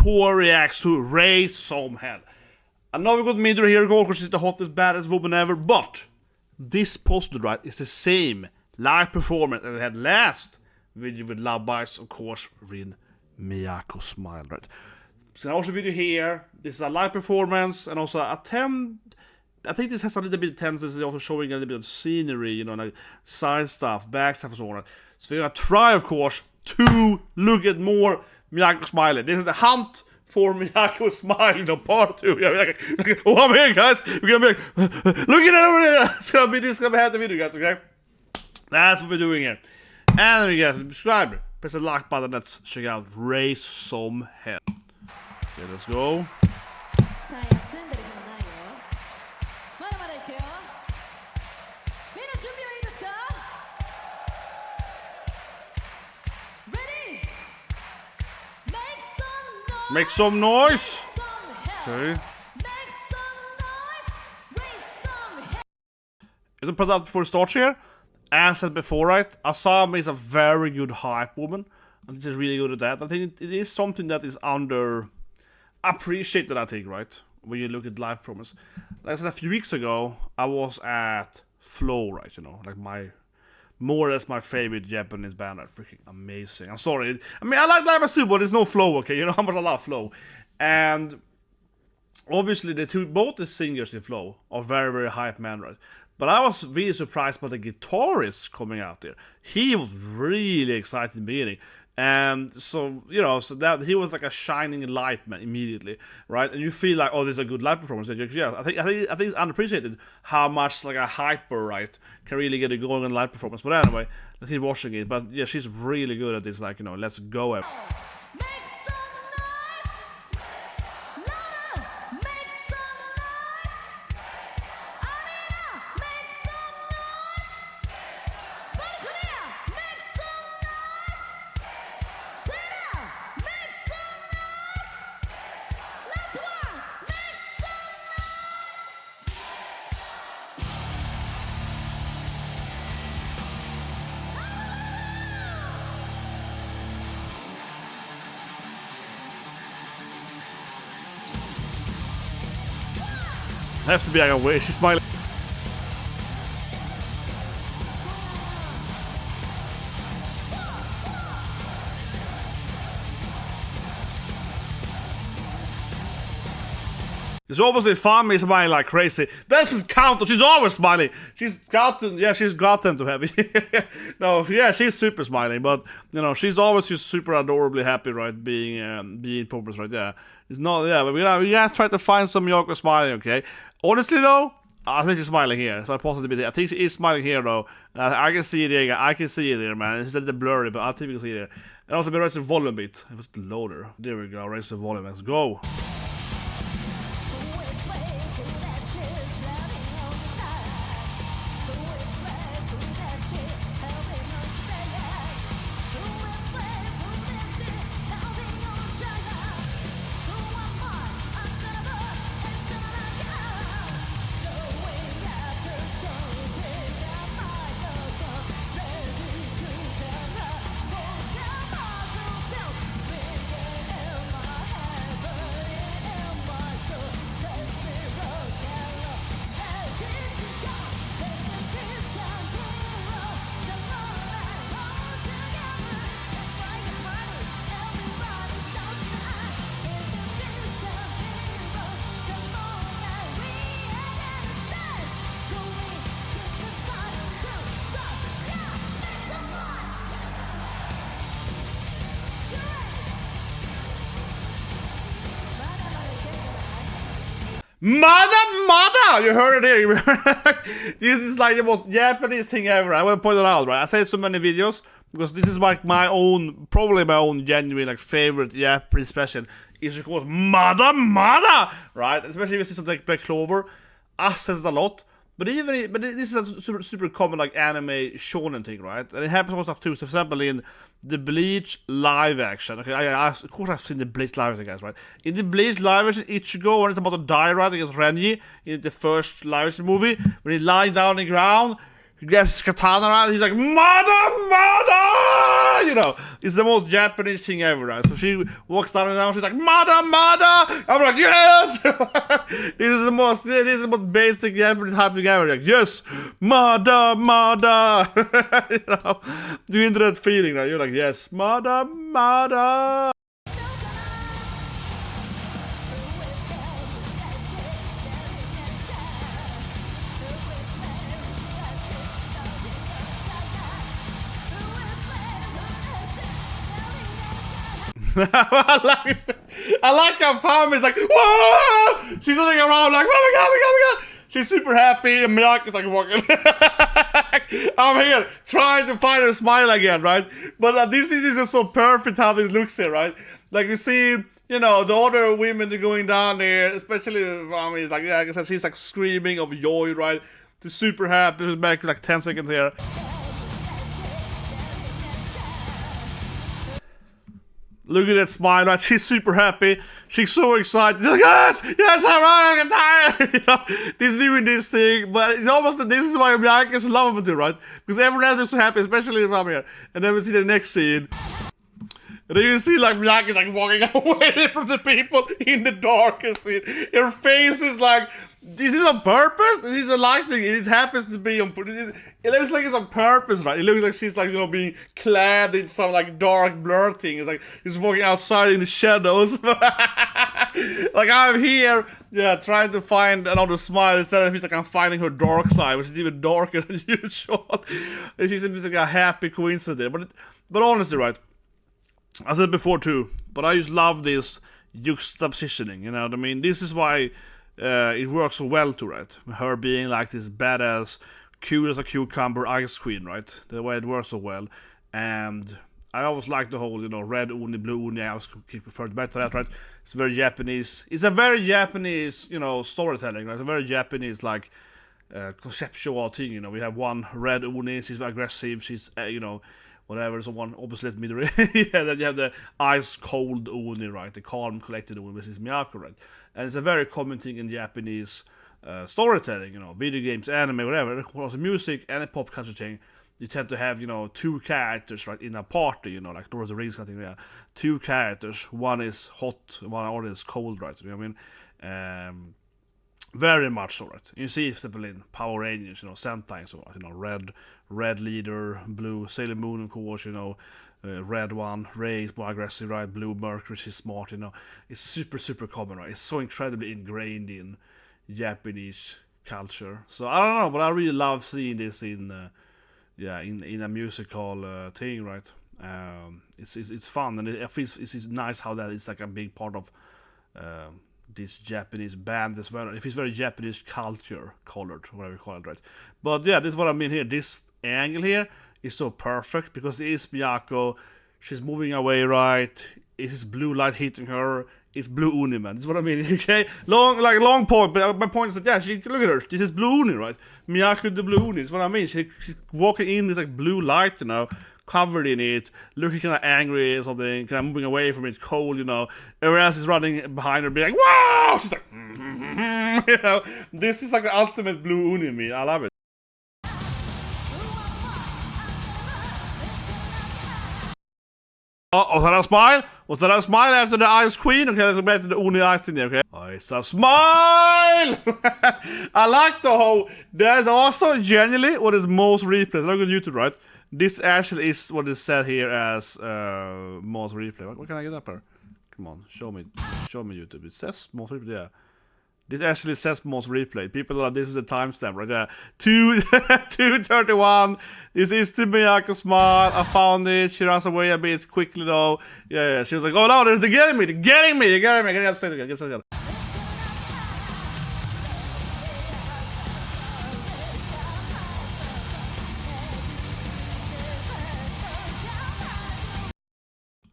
THOR reacts to Raise Some Hell. I know we got Midori here, of course, she's the hottest, baddest woman ever, but this poster, right, is the same live performance that we had last video with LOVEBITES, of course, Rin Miyako Smile, right? So also video here, this is a live performance, and also a 10, I think this has a little bit of tendency, also showing a little bit of scenery, you know, like side stuff, back stuff, and so on. So we're gonna try, of course, to look at more Miyako smiling. This is the hunt for Miyako smiling on part 2. Yeah, oh, I'm here, guys. We're gonna be like, look at it over there. It's gonna be this, gonna have the video, guys. Okay, that's what we're doing here. And you guys, subscribe, press the like button. Let's check out Raise Some Hell. Okay, let's go. Make some noise. Okay. Is it put out before it starts here? As I said before, right? Asami is a very good hype woman. I think she's really good at that. I think it is something that is under appreciated, I think, right? When you look at live performance. Like I said a few weeks ago, I was at Flow, right? You know, like more or less my favorite Japanese band. Are freaking amazing. I'm sorry. I mean, I like live too, but there's no Flow, okay? You know how much I love Flow. And obviously, both the singers in Flow are very, very hype man, right? But I was really surprised by the guitarist coming out there. He was really excited in the beginning. And so, you know, so that he was like a shining light, man, immediately, right? And you feel like, oh, this is a good live performance. Yeah, I think it's unappreciated how much like a hyper, right, can really get it going on live performance. But anyway, let's keep watching it. But yeah, she's really good at this, like, you know, let's go. I have to be like a way. She's smiling. It's obviously Fami is smiling like crazy. That should count. She's always smiling. She's gotten, yeah, she's gotten to have it. No, yeah, she's super smiling, but you know, she's always just super adorably happy, right? Being purpose, right? Yeah, it's not, yeah, but we gotta try to find some Miyako smiling, okay? Honestly, though, I think she's smiling here. So I possibly, I think she is smiling here, though. I can see it there. I can see it there, man. It's a little blurry, but I think we can see it there. And also, raise the volume a bit. It was loader. There we go. Raise the volume. Let's go. MADA! You heard it here. This is like the most Japanese thing ever. I want to point it out, right? I say it so many videos because this is like my own, probably my own genuine like favorite Japanese special. Is of course MADA, right? Especially if it's something like Black Clover. Us says a lot. But this is a super common like anime shonen thing, right? And it happens most of too. For example, in the Bleach live action. Okay, of course I've seen the Bleach live action, guys, right? In the Bleach live action, Ichigo, when it's about to die, right, against Renji in the first live action movie, when he's lying down on the ground, he grabs his katana, right? He's like, MADA! you know, it's the most Japanese thing ever, right? So she walks down and down, she's like, MADA, MADA! I'm like, yes! This is the most basic Japanese hype thing ever. Like, yes, MADA, MADA! You know, do you into that feeling, right? You're like, yes, MADA, MADA! I like how Fami is like, whoa! She's running around like, oh my god. She's super happy, and Miyako's like walking. I'm here trying to find her smile again, right? But this is just so perfect how this looks here, right? Like you see, you know, the other women are going down there, especially Fami is like, yeah, like I said, she's like screaming of joy, right? She's super happy. She's back like 10 seconds here. Look at that smile, right? She's super happy. She's so excited. She's like, yes, I'm tired. You know, she's doing this thing, but it's almost this is why Miyako is lovable too, right? Because everyone else is so happy, especially if I'm here. And then we see the next scene. And then you see like Miyako is like walking away from the people in the darkest scene. Her face is like, this is on purpose? This is a lighting. It happens to be on purpose. It looks like it's on purpose, right? It looks like she's like, you know, being clad in some like dark blur thing. It's like she's walking outside in the shadows. Like I'm here, yeah, trying to find another smile instead of it's like I'm finding her dark side, which is even darker than usual. And she seems like a happy coincidence there. But honestly, right? I said before too, but I just love this juxtapositioning, you know what I mean? This is why it works so well too, right? Her being like this badass, cute as a cucumber ice queen, right? The way it works so well. And I always like the whole, you know, red Oni, blue Oni. I always keep referring back to that, right? It's very Japanese. It's a very Japanese, you know, storytelling, right? It's a very Japanese, like, conceptual thing, you know. We have one red Oni, she's aggressive, she's, you know, whatever, so one opposite Midori. Yeah, then you have the ice cold Oni, right? The calm, collected Oni, which is Miyako, right? And it's a very common thing in Japanese storytelling, you know, video games, anime, whatever. Across music and a pop culture thing, you tend to have, you know, two characters, right, in a party, you know, like Lord of the Rings kind of thing, yeah. Two characters, one is hot, one is cold, right? You know what I mean? Very much so, right? You see it in Power Rangers, you know, Sentai, so, you know, red leader, blue Sailor Moon, of course, you know, red one, Reze, more aggressive, right? Blue Mercury, she's smart, you know. It's super common, right? It's so incredibly ingrained in Japanese culture. So I don't know, but I really love seeing this in a musical thing, right? It's fun, and it's nice how that is like a big part of this Japanese band as well. If it's very Japanese culture colored, whatever you call it, right? But yeah, this is what I mean here. This angle here is so perfect because it is Miyako. She's moving away, right? It is blue light hitting her. It's blue Oni, man. This is what I mean, okay? Long point, but my point is that, yeah, look at her. This is blue Oni, right? Miyako the blue Oni. This is what I mean. She's walking in this like blue light, you know, covered in it, looking kind of angry or something, kind of moving away from it, cold, you know. Everyone else is running behind her, being like, wow! She's like, you know. This is like the ultimate blue Oni me. I love it. Oh, was that a smile? Was that a smile after the Ice Queen? Okay, let's go back to the Oni Ice thing there, okay? Oh, it's a smile! I like the whole... There's also genuinely what is most replayed. Look at YouTube, right? This actually is what is said here as most replay. What can I get up here? Come on, show me YouTube. It says most replay, yeah. This actually says most replayed. People are, this is the timestamp right there. 2:31. This is the Miyako smile. I found it. She runs away a bit quickly though. Yeah. She was like, oh no, they're getting me. Get upset again.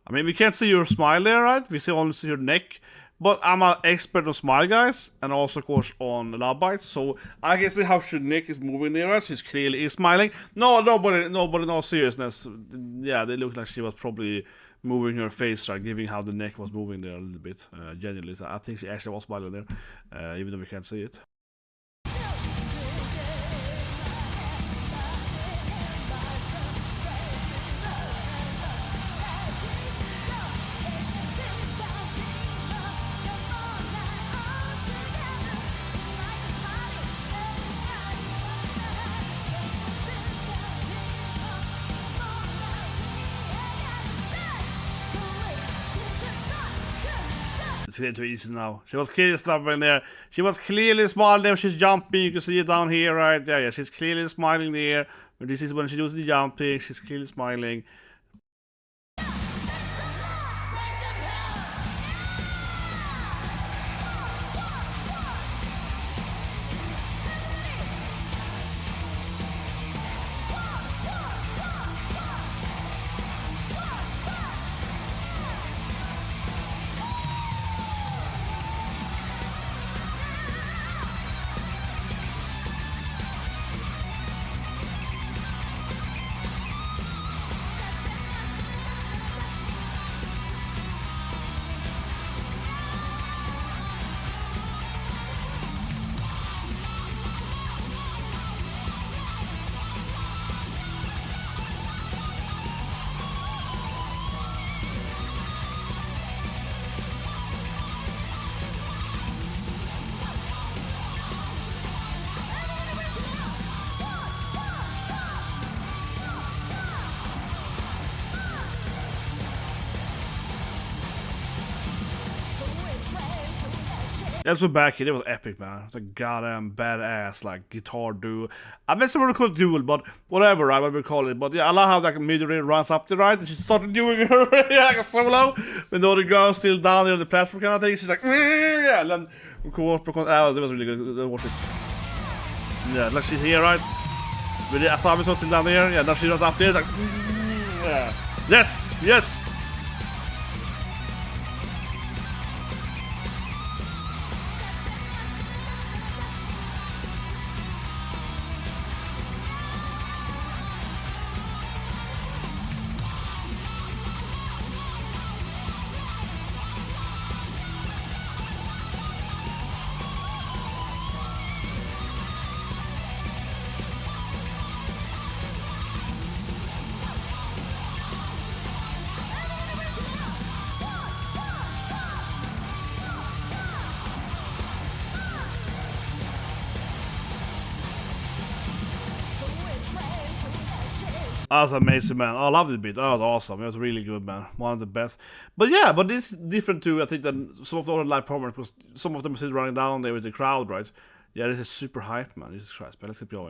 I mean, we can't see your smile there, right? We only see your neck. But I'm an expert on smile, guys, and also, of course, on LOVEBITES. So I can see how her neck is moving there, right? She's clearly smiling. No, but in all seriousness, yeah, they look like she was probably moving her face, right? Giving how the neck was moving there a little bit, genuinely. I think she actually was smiling there, even though we can't see it. it too easy now. She was clearly stumbling there. She was clearly smiling. She's jumping. You can see it down here, right? Yeah. She's clearly smiling there. But this is when she does the jumping. She's clearly smiling. That's what back here, it was epic, man. It's a goddamn badass, like, guitar duo. I guess I would call it duel, but whatever, right, whatever we call it. But yeah, I love how that Midori runs up the right, and she started doing her like a solo. With all the girls still down there on the platform kind of thing. She's like, yeah, and then, of course, because it was really good. Watch it. Yeah, like she's here, right? With the Asami still down there. Yeah, now she runs up there, like, yeah. Yes, yes. That was amazing, man. I loved it bit. That was awesome. It was really good, man. One of the best. But yeah, but this is different too, I think, than some of the other live performers, because some of them sit running down there with the crowd, right? Yeah, this is super hype, man. Jesus Christ, but let's keep going.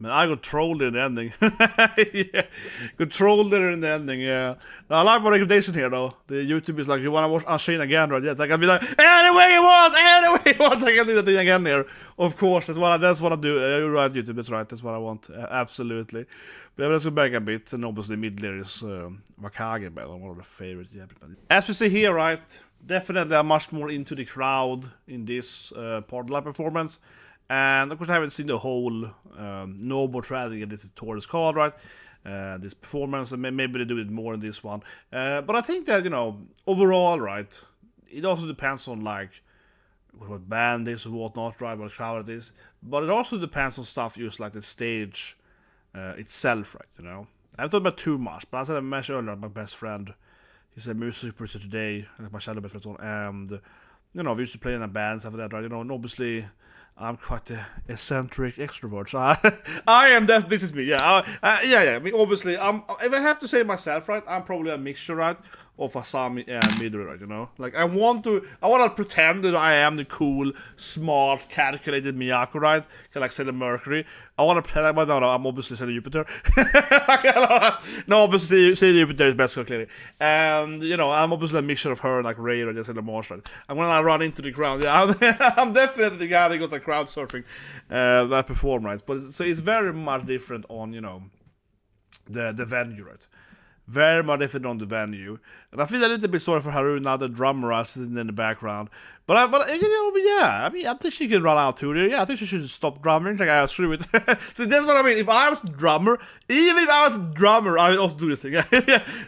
Man, I got trolled in the ending. Yeah, got trolled there in the ending, yeah. Now, I like my recommendation here, though. The YouTube is like, you want to watch Unchained again, right? Yes, I can be like, any way you want, I can do that thing again here. Of course, that's what I do. You're right, YouTube, that's right, that's what I want. Absolutely. But let's go back a bit, and obviously Midler is Wakage, but one of the favorite Japanese. As we see here, right, Definitely, I'm much more into the crowd in this part of the live performance. And of course, I haven't seen the whole No More Tragedy this tour is called, right? This performance, and maybe they do it more in this one. But I think that, you know, overall, right, it also depends on like what band is or whatnot, right? What crowd it is. But it also depends on stuff just like the stage itself, right? You know, I've thought about too much, but as I mentioned earlier, my best friend, he's a music producer today, like my shadow best friend, and you know, we used to play in a band after that, right? You know, and obviously I'm quite an eccentric extrovert, so I am that. This is me, yeah, yeah. I mean, obviously, if I have to say myself, right, I'm probably a mixture, right, of Asami and Midori, right? You know, like I want to pretend that I am the cool, smart, calculated Miyako, right? Kind of like Sailor Mercury. I want to pretend, but no, I'm obviously Sailor Jupiter. No, obviously Sailor Jupiter is best, clearly. And you know, I'm obviously a mixture of her and like Ray or just Sailor Mars, right? And when I run into the crowd, yeah, I'm definitely the guy that got the crowd surfing that perform, right? But so it's very much different on, you know, the venue, right? Very much different on the venue, and I feel a little bit sorry for Haruna, the drummer, sitting in the background. But you know, yeah, I mean, I think she can run out too. Yeah, I think she should stop drumming. Like, I screw it. So that's what I mean. If I was a drummer, even if I was a drummer, I would also do this thing. Yeah,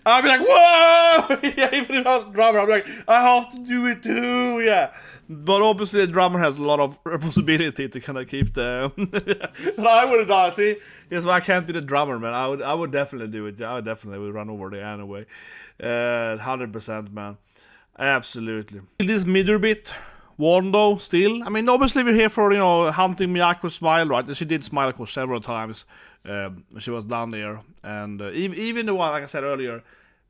I'd be like, whoa! Yeah, even if I was a drummer, I'd be like, I have to do it too. Yeah. But obviously, the drummer has a lot of possibility to kind of keep the. But I would have done. See, yes, I can't be the drummer, man. I would definitely do it. I would definitely run over there anyway. 100%, man. Absolutely. This Midori bit, Wando still. I mean, obviously we're here for, you know, hunting Miyako's smile, right? And she did smile, of course, several times. She was down there, and even the one, like I said earlier,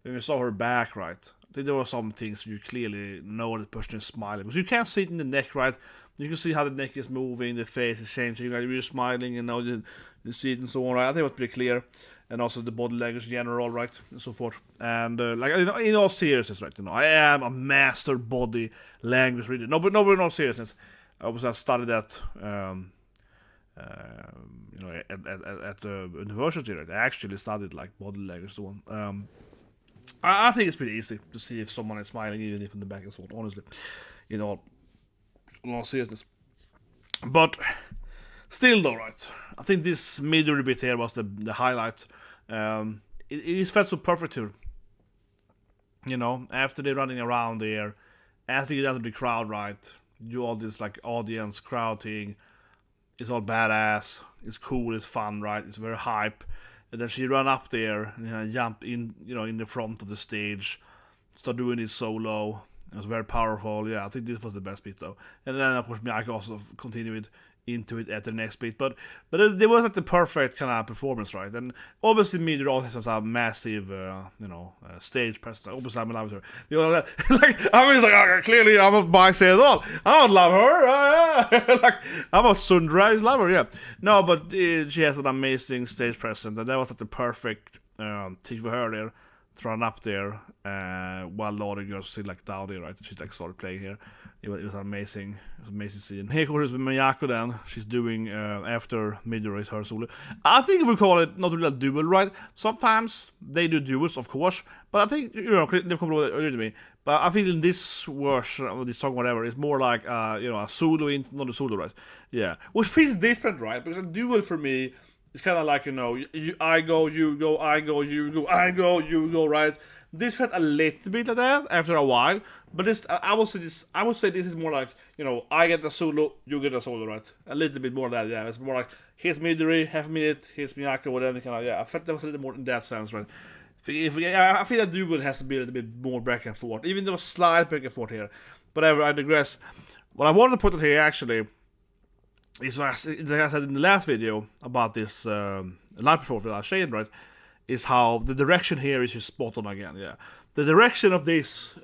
when we saw her back, right? There were some things you clearly know the person is smiling, because you can't see it in the neck, right? You can see how the neck is moving, the face is changing, like you're smiling, and you see it and so on, right? I think it was pretty clear, and also the body language in general, right, and so forth. And like, you know, in all seriousness, right? You know, I am a master body language reader. No, but in all seriousness, I studied that. You know, at the university, right? I actually studied like body language, so on. I think it's pretty easy to see if someone is smiling, even if in the back and so on, honestly. You know, in all seriousness. But still though, right, I think this Midori bit here was the highlight. It felt so perfect here. You know, after they're running around there, after you get out of the crowd, right, do all this like audience crowd thing. It's all badass, it's cool, it's fun, right, it's very hype. And then she run up there and, you know, jump in, you know, in the front of the stage, start doing this solo. It was very powerful. Yeah, I think this was the best bit though. And then of course Miyako also continued into it at the next beat, but it was like the perfect kind of performance, right? And obviously Midori also has a massive you know, stage presence. Obviously I'm in love with her, you know, that, like I mean, it's like, oh, clearly I'm not biased at all. I don't love her. Like I'm not Sundra, I love her, yeah. No, but she has an amazing stage presence, and that was like the perfect thing for her there, thrown up there while the other girls still like down there, right? She's like started playing here. It was amazing. It was an amazing scene. Here, of course, with Miyako then. She's doing, after Midori, her solo. I think we call it not really a duel, right? Sometimes they do duels, of course. But I think, you know, they've come earlier to me. But I think in this version, or this song, whatever, it's more like, you know, a solo, not a solo, right? Yeah. Which feels different, right? Because a duel for me is kind of like, you know, I go, you go, I go, you go, I go, you go, right? This felt a little bit like that after a while, but this I would say this is more like, you know, I get a solo, you get a solo, right? A little bit more of that, yeah. It's more like here's Midori, half a minute, here's Miyako, whatever kind of, yeah. I felt that was a little more in that sense, right? I feel that duel has to be a little bit more back and forth, even though slight back and forth here. But I digress. What I wanted to put it here actually is what I said in the last video about this live performance with Unchained, right? Is how the direction here is just spot on again, yeah. The direction of this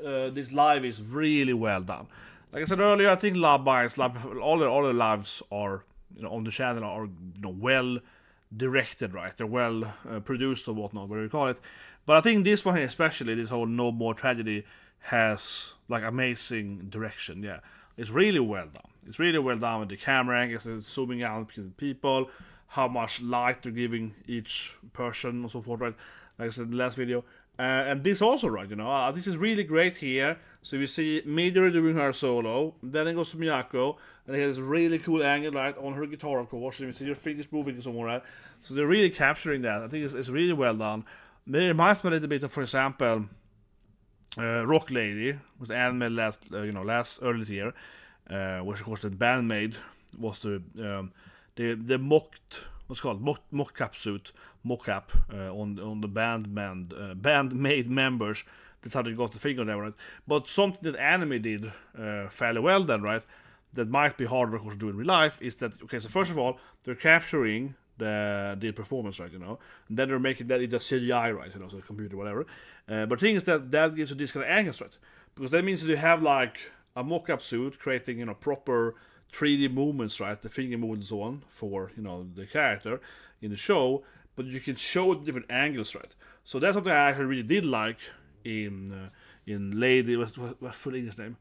live is really well done. Like I said earlier, I think LOVEBITES, all the lives are, you know, on the channel are, you know, well directed, right? They're well produced or whatnot, whatever you call it. But I think this one here, especially this whole No More Tragedy, has like amazing direction, yeah. It's really well done. It's really well done with the camera angles, it's zooming out between people, how much light they're giving each person and so forth, right? Like I said in the last video. And this also, right, you know, this is really great here. So you see Midori doing her solo, then it goes to Miyako, and it has really cool angle, right, on her guitar, of course, and you see her fingers moving somewhere, right? So they're really capturing that. I think it's really well done. It reminds me a little bit of, for example, Rock Lady, with the anime last early this year, which of course the bandmade was the mocked, what's called mock-up suit, mock-up on the bandmade members. That's how they got the figure there, right? But something that anime did fairly well then, right? That might be harder, of course, to do in real life is that, okay, so first of all, they're capturing the performance, right, you know, and then they're making that into CGI, right, you know, so computer, whatever. But the thing is that gives you this kind of angles, right? Because that means that you have like a mock-up suit creating, you know, proper 3D movements, right, the finger movements and so on for, you know, the character in the show, but you can show different angles, right? So that's something I actually really did like in Lady, what's full English name?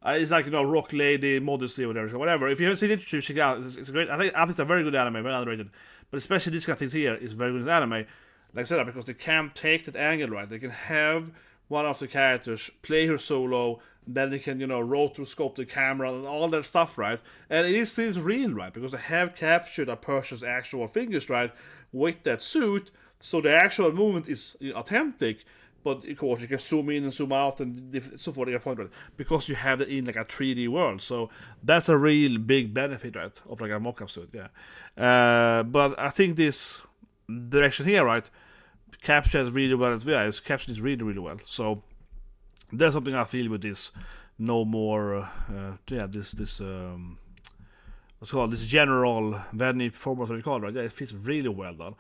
It's like, you know, Rock Lady, Modesty, or whatever. If you haven't seen it, check it out. It's great. I think it's a very good anime, very underrated. But especially this kind of things here is very good anime. Like I said, because they can take that angle, right? They can have one of the characters play her solo, then they can, you know, rotoscope the camera and all that stuff, right? And it is real, right? Because they have captured a person's actual fingers, right, with that suit, so the actual movement is authentic. But of course, you can zoom in and zoom out and so forth. Right? Because you have it in like a 3D world, so that's a real big benefit, right, of like a mock-up suit. Yeah, but I think this direction here, right, captures really well as well. It's captured really, really well. So there's something I feel with this. No more, this what's called this general Venny performance, what you call it, right? Yeah, it fits really well done.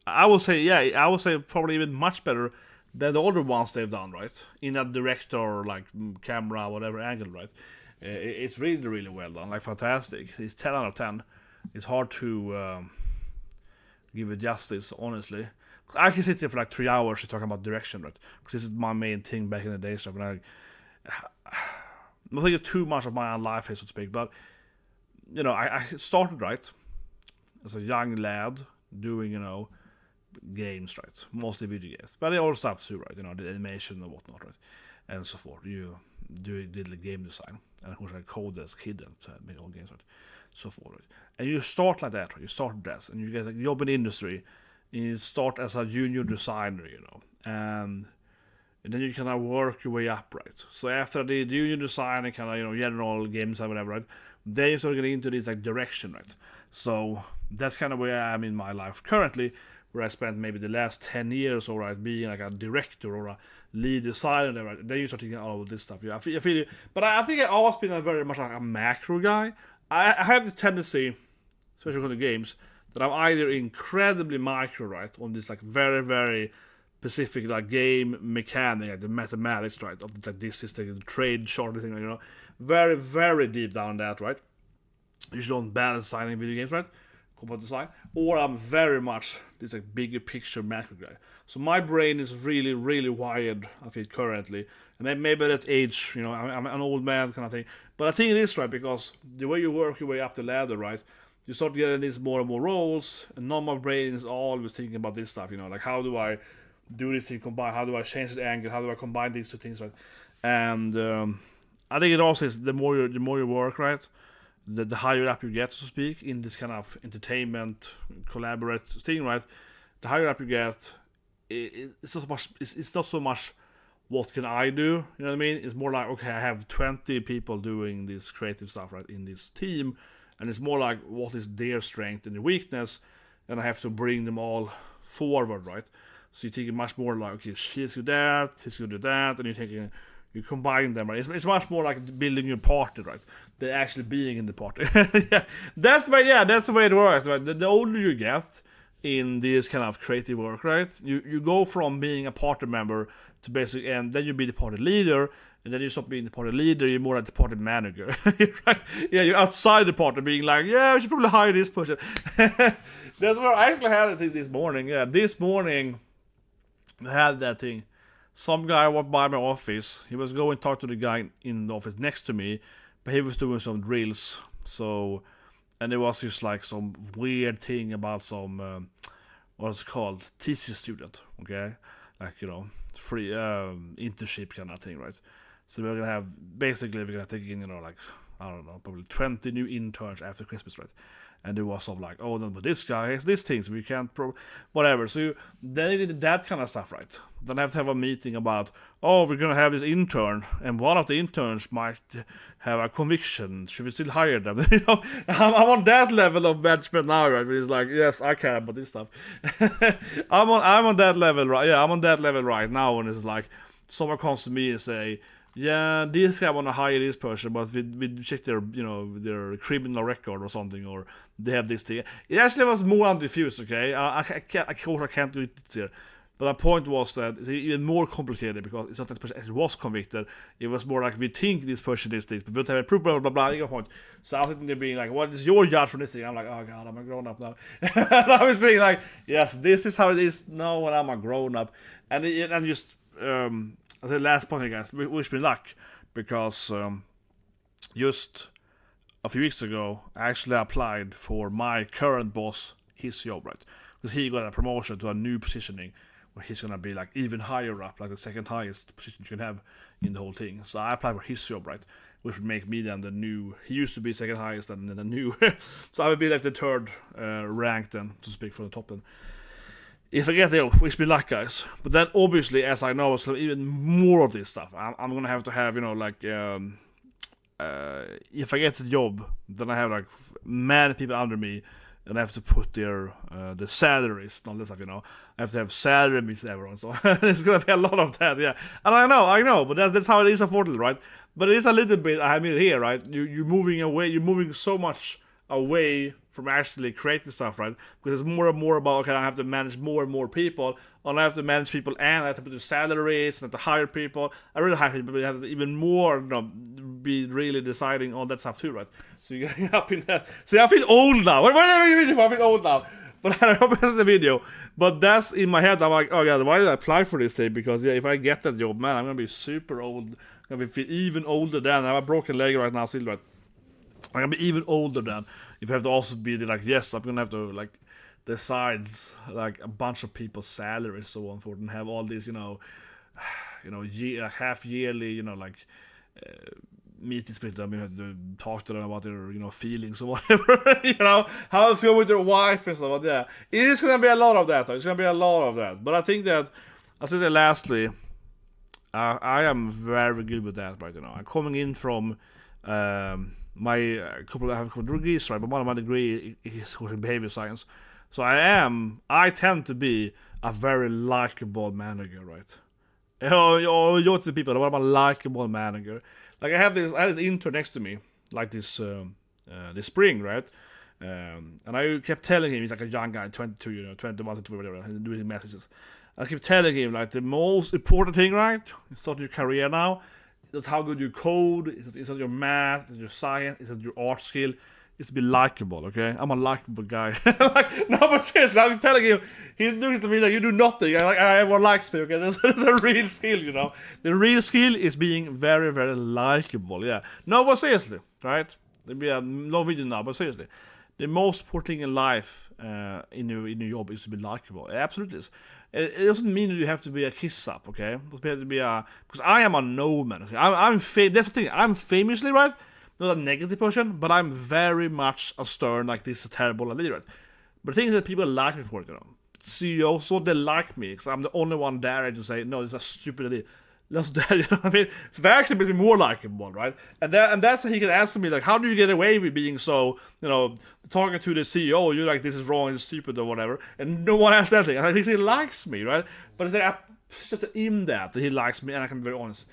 I would say probably even much better than the other ones they've done, right? In a director, like camera, whatever angle, right? It's really, really well done, like fantastic. It's 10 out of 10. It's hard to give it justice, honestly. I can sit here for like 3 hours talking about direction, right? Because this is my main thing back in the day. So I'm not thinking too much of my own life here, so to speak, but you know, I started, right, as a young lad doing, you know, games, right, mostly video games, but all stuff too, right, you know, the animation and whatnot, right, and so forth. You did the game design, and of course I coded as a kid and made all games, right, so forth, right? And you start like that, right? You start that, and you get a job in the industry, and you start as a junior designer, you know, and then you kind of work your way up, right? So after the junior design and kind of, you know, general games and whatever, right, then you start getting into this like direction, right? So that's kind of where I am in my life currently, where I spent maybe the last 10 years, or right, being like a director or a lead designer, right? Then you start thinking all of this stuff. Yeah, I feel, but I think I've always been a very much like a macro guy. I have this tendency, especially with the games, that I'm either incredibly micro, right, on this like very, very specific like game mechanic, like the mathematics, right, of like this is the trade chart thing, you know, very, very deep down that, right? Usually don't balance designing video games, right? Combat design, or I'm very much this like bigger picture macro guy. So my brain is really, really wired, I feel, currently, and then maybe at age, you know, I'm an old man kind of thing. But I think it is, right, because the way you work your way up the ladder, right, you start getting these more and more roles, and now my brain is always thinking about this stuff, you know, like how do I do this thing combine, how do I change the angle, how do I combine these two things, right? And I think it also is the more you work, right, the higher up you get, so to speak, in this kind of entertainment collaborate thing, right? The higher up you get, it's not so much what can I do, you know what I mean? It's more like, okay, I have 20 people doing this creative stuff, right, in this team, and it's more like what is their strength and their weakness, and I have to bring them all forward, right? So you're thinking much more like, okay, she's good at that, he's good at that, and you're thinking, you combine them, right? It's much more like building your party, right, than actually being in the party. Yeah, that's the way it works, right? The older you get in this kind of creative work, right, you go from being a party member to basically, and then you be the party leader, and then you stop being the party leader, you're more like the party manager, right? Yeah, you're outside the party being like, yeah, we should probably hire this person. That's where I actually had it this morning. Yeah, this morning I had that thing. Some guy walked by my office. He was going to talk to the guy in the office next to me, but he was doing some drills. So, and it was just like some weird thing about some, what's it called, thesis student, okay? like, you know, free internship kind of thing, right? So we're gonna have, basically we're gonna take in, you know, like, I don't know, probably 20 new interns after Christmas, right? And there was some like, oh no, but this guy has this thing, so we can't whatever. So they did that kind of stuff, right? Then I have to have a meeting about, oh, we're gonna have this intern, and one of the interns might have a conviction. Should we still hire them? You know, I'm on that level of management now, right? It's like, yes, I care about this stuff. I'm on that level, right? Yeah, I'm on that level right now, and it's like someone comes to me and say, yeah, this guy want to hire this person, but we check their, you know, their criminal record or something, or they have this thing. It actually was more undifused, okay? I can't do it here. But the point was that it's even more complicated, because it's not that the person actually was convicted. It was more like, we think this person is this, but we don't have a proof, blah, blah, blah, blah, point. So I was sitting there being like, what is your judge for this thing? I'm like, oh god, I'm a grown up now. And I was being like, yes, this is how it is now when I'm a grown up. And just, the last point, guys, wish me luck, because just a few weeks ago, I actually applied for my current boss, his job, right? Because he got a promotion to a new positioning, where he's gonna be like even higher up, like the second highest position you can have in the whole thing. So I applied for his job, right? Which would make me then the new, he used to be second highest, and then the new, so I would be like the third rank then, to speak, from the top then. If I get there, wish me luck, guys. But then, obviously, as I know, so even more of this stuff, I'm gonna have to have, you know, like, if I get the job, then I have like many people under me, and I have to put their the salaries and all this stuff, you know. I have to have salary meets everyone, so it's gonna be a lot of that, yeah. And I know, but that's how it is, unfortunately, right? But it is a little bit, I mean, here, right? You're moving away, you're moving so much away from actually creating stuff, right? Because it's more and more about, okay, I have to manage more and more people, and I have to manage people, and I have to put the salaries, and I have to hire people. I really hire people, but you have to even more, you know, be really deciding on that stuff too, right? So you're getting up in that. See, I feel old now. What are you reading for? I feel old now. But I don't know if it's the video. But that's in my head. I'm like, oh god, why did I apply for this thing? Because yeah, if I get that job, man, I'm gonna be super old. I'm gonna be even older than. I have a broken leg right now, still, right? I'm gonna be even older than. If I have to also be like, yes, I'm gonna have to like decide like a bunch of people's salaries, so on forth, and have all these, you know, half yearly, you know, like meetings with them. You have to talk to them about their, you know, feelings or whatever. You know, how it's going with their wife and stuff. Yeah, it is gonna be a lot of that. It's gonna be a lot of that. But I think that lastly, I am very good with that right now. I'm coming in from I have a couple of degrees, right? But one of my degree is in behavior science. So I tend to be a very likable manager, right? You to people, I'm a likable manager. Like I had this intern next to me, like this spring, right? And I kept telling him, he's like a young guy, 22, you know, 21, 22, whatever, and doing messages. I kept telling him, like, the most important thing, right? You start your career now. It's how good you code, it's not your math, it's your science, it's not your art skill. It's to be likable, okay? I'm a likable guy. Like, no, but seriously, I'm telling you, he's doing it to me like, you do nothing. Everyone likes me, okay? That's a real skill, you know? The real skill is being very, very likable, yeah. No, but seriously, right? There'll be a no video now, but seriously. The most important thing in life, in your job, is to be likable. It absolutely is. It doesn't mean that you have to be a kiss up, okay? You have to be because I am a no man. Okay? That's the thing. I'm famously, right, not a negative person, but I'm very much a stern, like this, a terrible leader. Right? But the thing is that people like me for it, you know. CEOs, so they like me because I'm the only one there to say no, it's a stupid idea. That's that, you know what I mean? So they actually make me more likable, right? And that's how he can ask me, like, how do you get away with being so, you know, talking to the CEO, you're like, this is wrong, it's stupid or whatever, and no one asks that thing. I think he likes me, right? But it's like, just in that he likes me, and I can be very honest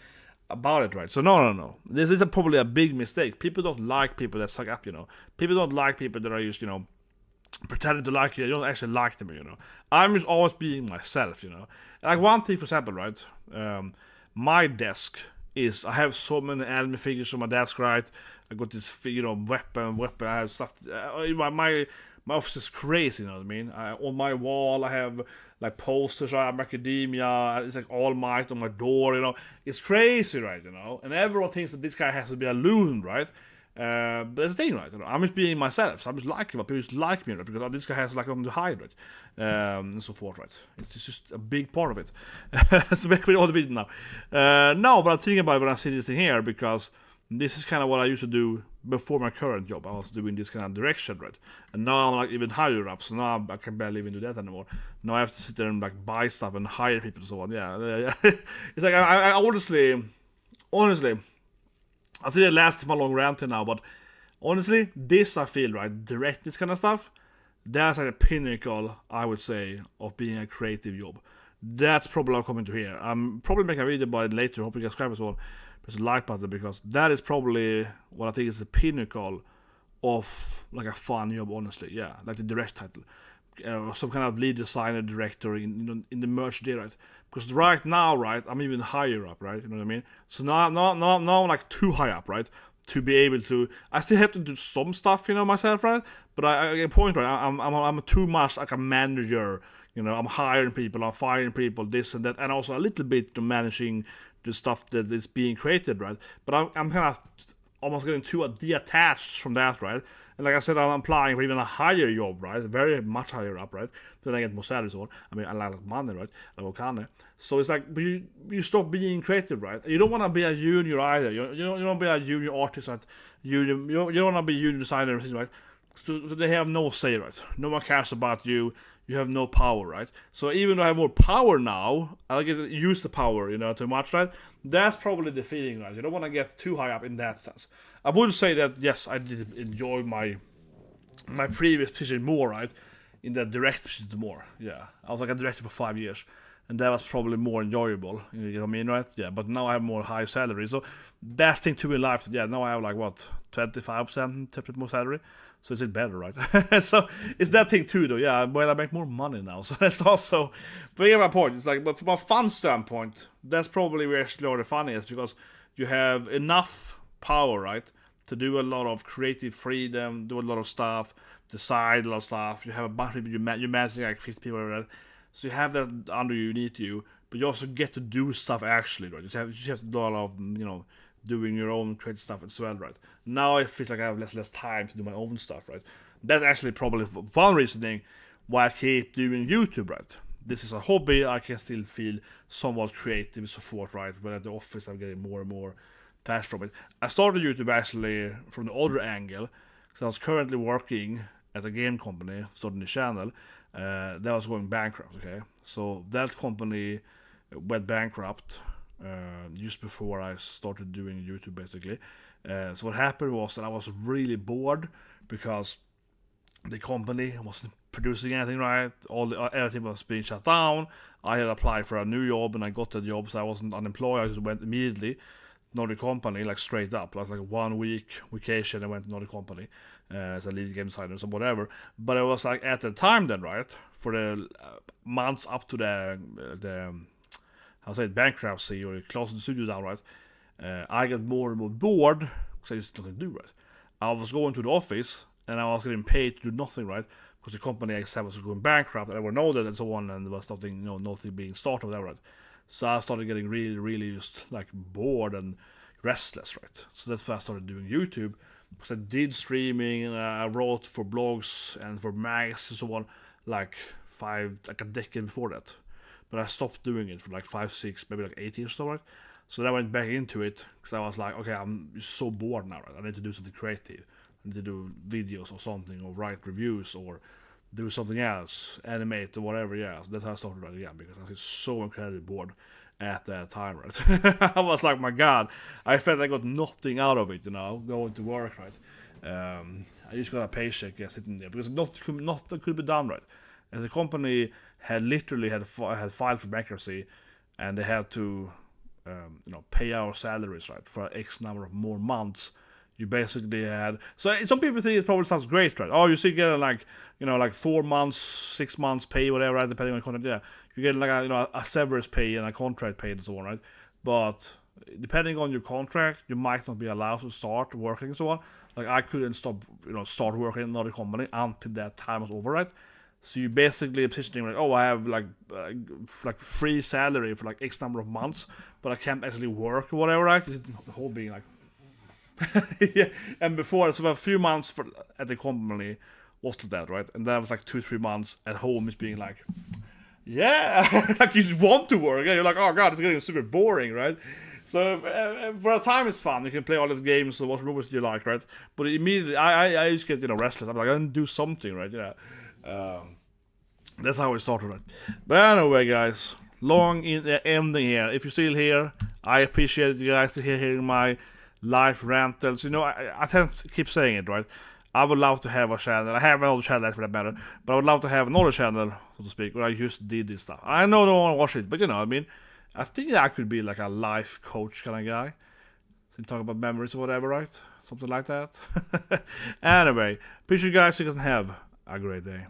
about it, right? So no. This is probably a big mistake. People don't like people that suck up, you know. People don't like people that are just, you know, pretending to like you. They don't actually like them, you know. I'm just always being myself, you know. Like one thing, for example, right? My desk is, I have so many anime figures on my desk, right? I got this, you know, weapon, I have stuff. My office is crazy, you know what I mean? On my wall, I have like posters, I have Academia, it's like All Might on my door, you know? It's crazy, right, you know? And everyone thinks that this guy has to be a loon, right? But that's the thing, right? I'm just being myself. So I'm just liking what people just like me, right? Because this guy has like on the high, right? And so forth, right? It's just a big part of it. So make me all the video now. No, but I'm thinking about it when I see this thing here, because this is kind of what I used to do before my current job. I was doing this kind of direction, right? And now I'm like even higher up, so now I can barely even do that anymore. Now I have to sit there and like buy stuff and hire people and so on. Yeah. It's like I honestly, I see it last my long rant now, but honestly, this I feel, right, direct this kind of stuff, that's like a pinnacle, I would say, of being a creative job. That's probably what I'm coming to here. I'm probably making a video about it later. Hope you guys subscribe as well. Press the like button, because that is probably what I think is the pinnacle of like a fun job, honestly. Yeah, like the direct title. Some kind of lead designer, director in the merch there, right? Because right now, right, I'm even higher up, right? You know what I mean? So now I'm like too high up, right? To be able to, I still have to do some stuff, you know, myself, right? But I get a point, right? I'm too much like a manager, you know. I'm hiring people, I'm firing people, this and that, and also a little bit managing the stuff that is being created, right? But I'm kind of almost getting too detached from that, right? And like I said, I'm applying for even a higher job, right? Very much higher up, right? Then I get more salary, so I mean, I like money, right? I work on it. So it's like, but you stop being creative, right? You don't want to be a junior either. You don't be a junior artist, right? You don't want to be a junior designer, right? So they have no say, right? No one cares about you. You have no power, right? So even though I have more power now, I get to use the power, you know, too much, right? That's probably the feeling, right? You don't want to get too high up in that sense. I would say that, yes, I did enjoy my previous position more, right? In that direct position more, yeah. I was like a director for 5 years, and that was probably more enjoyable, you know what I mean, right? Yeah, but now I have more high salary. So best thing to in life, yeah, now I have like, what, 25% more salary? So is it better, right? So it's that thing too, though. Yeah, well, I make more money now, so that's also. But yeah, my point. It's like, but from a fun standpoint, that's probably where the fun is, because you have enough power, right, to do a lot of creative freedom, do a lot of stuff, decide a lot of stuff. You have a bunch of people you manage like 50 people, right? So you have that under you, need you, but you also get to do stuff actually, right? You have to do a lot of, you know, doing your own creative stuff as well, right? Now it feels like I have less time to do my own stuff, right? That's actually probably one reasoning why I keep doing YouTube, right? This is a hobby, I can still feel somewhat creative and so forth, right? But at the office I'm getting more and more passion from it. I started YouTube actually from the other angle, because I was currently working at a game company, starting the channel, that was going bankrupt, okay? So that company went bankrupt just before I started doing YouTube, basically. So what happened was that I was really bored, because the company wasn't producing anything right. Everything was being shut down. I had applied for a new job and I got the job, so I wasn't unemployed. I just went immediately to another company, like straight up. Like 1 week vacation, I went to another company as a lead game designer or whatever. But it was like at the time then, right, for the months up to the I'll say bankruptcy or closing the studio down, right? I got more and more bored because I just nothing to do, right? I was going to the office and I was getting paid to do nothing, right? Because the company I said was going bankrupt, and everyone know that and so on, and there was nothing, you know, nothing being started, whatever, right? So I started getting really, really just like bored and restless, right? So that's why I started doing YouTube, because I did streaming and I wrote for blogs and for mags and so on, like a decade before that. But I stopped doing it for like 5, 6, maybe like 8 years or so, right? So then I went back into it because I was like, okay, I'm so bored now, right? I need to do something creative. I need to do videos or something, or write reviews, or do something else, animate or whatever. Yeah, so that's how I started right again, because I was so incredibly bored at that time, right? I was like, my God, I felt I got nothing out of it, you know, going to work, right? I just got a paycheck, yeah, sitting there, because nothing could be done, right? And the company had literally had filed for bankruptcy, and they had to, pay our salaries, right, for X number of more months. You basically had, so some people think it probably sounds great, right? Oh, you still get like 4 months, 6 months pay, whatever, right, depending on the contract. Yeah, you get like a severance pay and a contract pay and so on, right? But depending on your contract, you might not be allowed to start working and so on. Like I couldn't start working in another company until that time was over, right? So you basically positioning like, oh, I have like free salary for like X number of months, but I can't actually work or whatever, right? The whole being like Yeah, and before, so a few months at the company was to that, right? And then I was like 2-3 months at home, is being like, yeah, like you just want to work, and you're like, oh god, it's getting super boring, right? So for a time it's fun. You can play all these games or watch movies you like, right? But immediately I just get restless. I'm like, I need to do something, right? That's how it started, right? But anyway, guys, long in the ending here. If you're still here, I appreciate you guys hearing my life rantals. I tend to keep saying it, right? I would love to have a channel. I have another channel for that matter, but I would love to have another channel, so to speak, where I just did this stuff. I know no one watch it, but I mean, I think I could be like a life coach kind of guy. So talk about memories or whatever, right? Something like that. Anyway, appreciate you guys. You can have a great day.